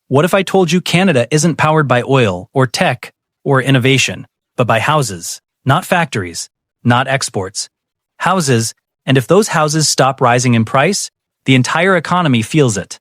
What if I told you Canada isn't powered by oil or tech or innovation, but by houses, not factories, not exports? Houses, and if those houses stop rising in price, the entire economy feels it.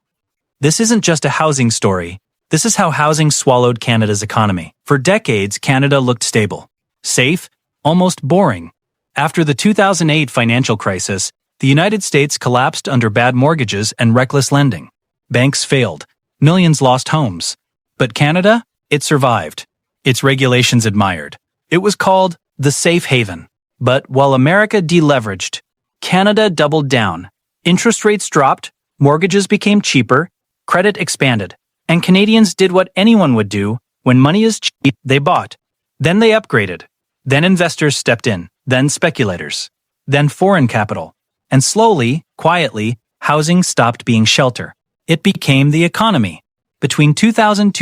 This isn't just a housing story. This is how housing swallowed Canada's economy. For decades, Canada looked stable, safe, almost boring. After the 2008 financial crisis, the United States collapsed under bad mortgages and reckless lending. Banks failed. Millions lost homes. But Canada? It survived. Its regulations admired. It was called the safe haven. But while America deleveraged, Canada doubled down. Interest rates dropped, mortgages became cheaper, credit expanded, and Canadians did what anyone would do. When money is cheap, they bought. Then they upgraded. Then investors stepped in. Then speculators. Then foreign capital. And slowly, quietly, housing stopped being shelter. It became the economy. Between 2000,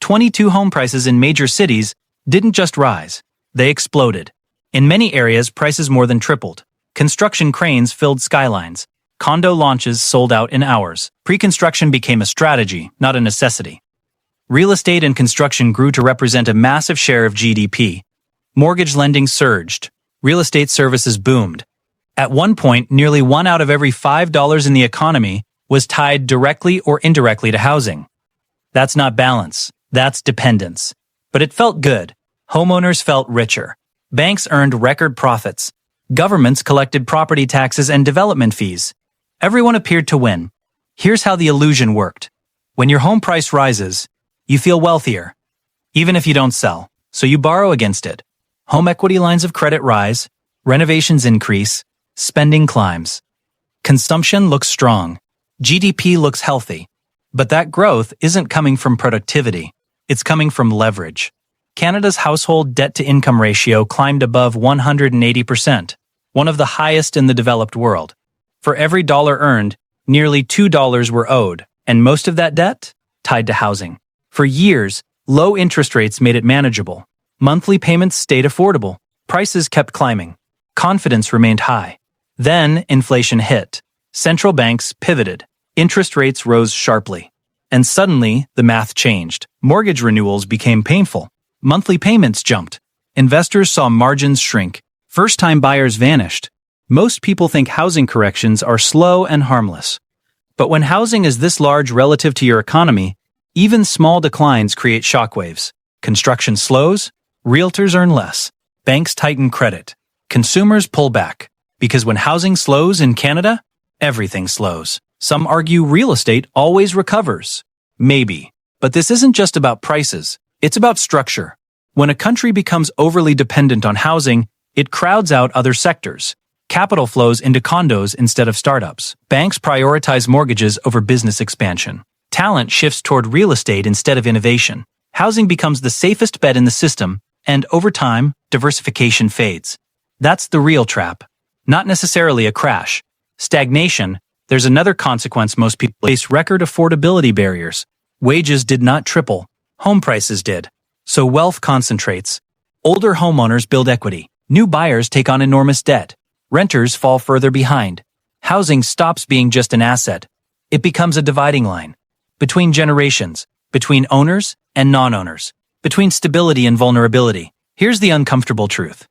22 home prices in major cities didn't just rise. They exploded. In many areas, prices more than tripled. Construction cranes filled skylines. Condo launches sold out in hours. Pre-construction became a strategy, not a necessity. Real estate and construction grew to represent a massive share of GDP. Mortgage lending surged. Real estate services boomed. At one point, nearly 1 out of every $5 in the economy was tied directly or indirectly to housing. That's not balance. That's dependence. But it felt good. Homeowners felt richer. Banks earned record profits. Governments collected property taxes and development fees. Everyone appeared to win. Here's how the illusion worked. When your home price rises, you feel wealthier, even if you don't sell, so you borrow against it. Home equity lines of credit rise, renovations increase, spending climbs. Consumption looks strong. GDP looks healthy. But that growth isn't coming from productivity. It's coming from leverage. Canada's household debt-to-income ratio climbed above 180%, one of the highest in the developed world. For every dollar earned, nearly $2 were owed, and most of that debt tied to housing. For years, low interest rates made it manageable. Monthly payments stayed affordable. Prices kept climbing. Confidence remained high. Then inflation hit. Central banks pivoted. Interest rates rose sharply. And suddenly, the math changed. Mortgage renewals became painful. Monthly payments jumped. Investors saw margins shrink. First-time buyers vanished. Most people think housing corrections are slow and harmless. But when housing is this large relative to your economy, even small declines create shockwaves. Construction slows, realtors earn less, banks tighten credit, consumers pull back. Because when housing slows in Canada, everything slows. Some argue real estate always recovers. Maybe. But this isn't just about prices. It's about structure. When a country becomes overly dependent on housing, it crowds out other sectors. Capital flows into condos instead of startups. Banks prioritize mortgages over business expansion. Talent shifts toward real estate instead of innovation. Housing becomes the safest bet in the system, and over time, diversification fades. That's the real trap. Not necessarily a crash. Stagnation. There's another consequence. Most people face record affordability barriers. Wages did not triple. Home prices did. So wealth concentrates. Older homeowners build equity. New buyers take on enormous debt. Renters fall further behind. Housing stops being just an asset. It becomes a dividing line. Between generations. Between owners and non-owners. Between stability and vulnerability. Here's the uncomfortable truth.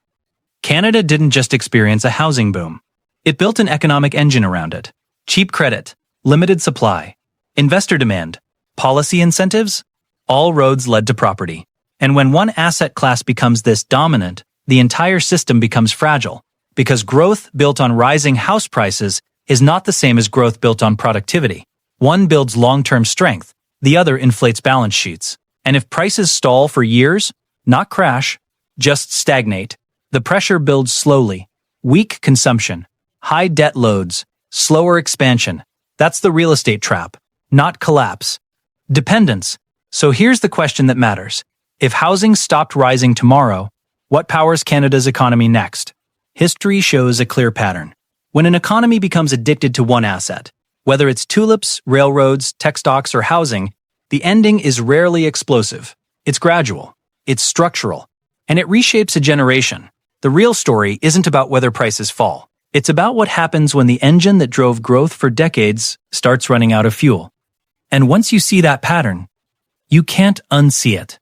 Canada didn't just experience a housing boom. It built an economic engine around it. Cheap credit, limited supply, investor demand, policy incentives, all roads led to property. And when one asset class becomes this dominant, the entire system becomes fragile. Because growth built on rising house prices is not the same as growth built on productivity. One builds long-term strength, the other inflates balance sheets. And if prices stall for years, not crash, just stagnate, the pressure builds slowly. Weak consumption, high debt loads, slower expansion. That's the real estate trap, not collapse. Dependence. So here's the question that matters. If housing stopped rising tomorrow, what powers Canada's economy next? History shows a clear pattern. When an economy becomes addicted to one asset, whether it's tulips, railroads, tech stocks, or housing, the ending is rarely explosive. It's gradual. It's structural. And it reshapes a generation. The real story isn't about whether prices fall. It's about what happens when the engine that drove growth for decades starts running out of fuel. And once you see that pattern, you can't unsee it.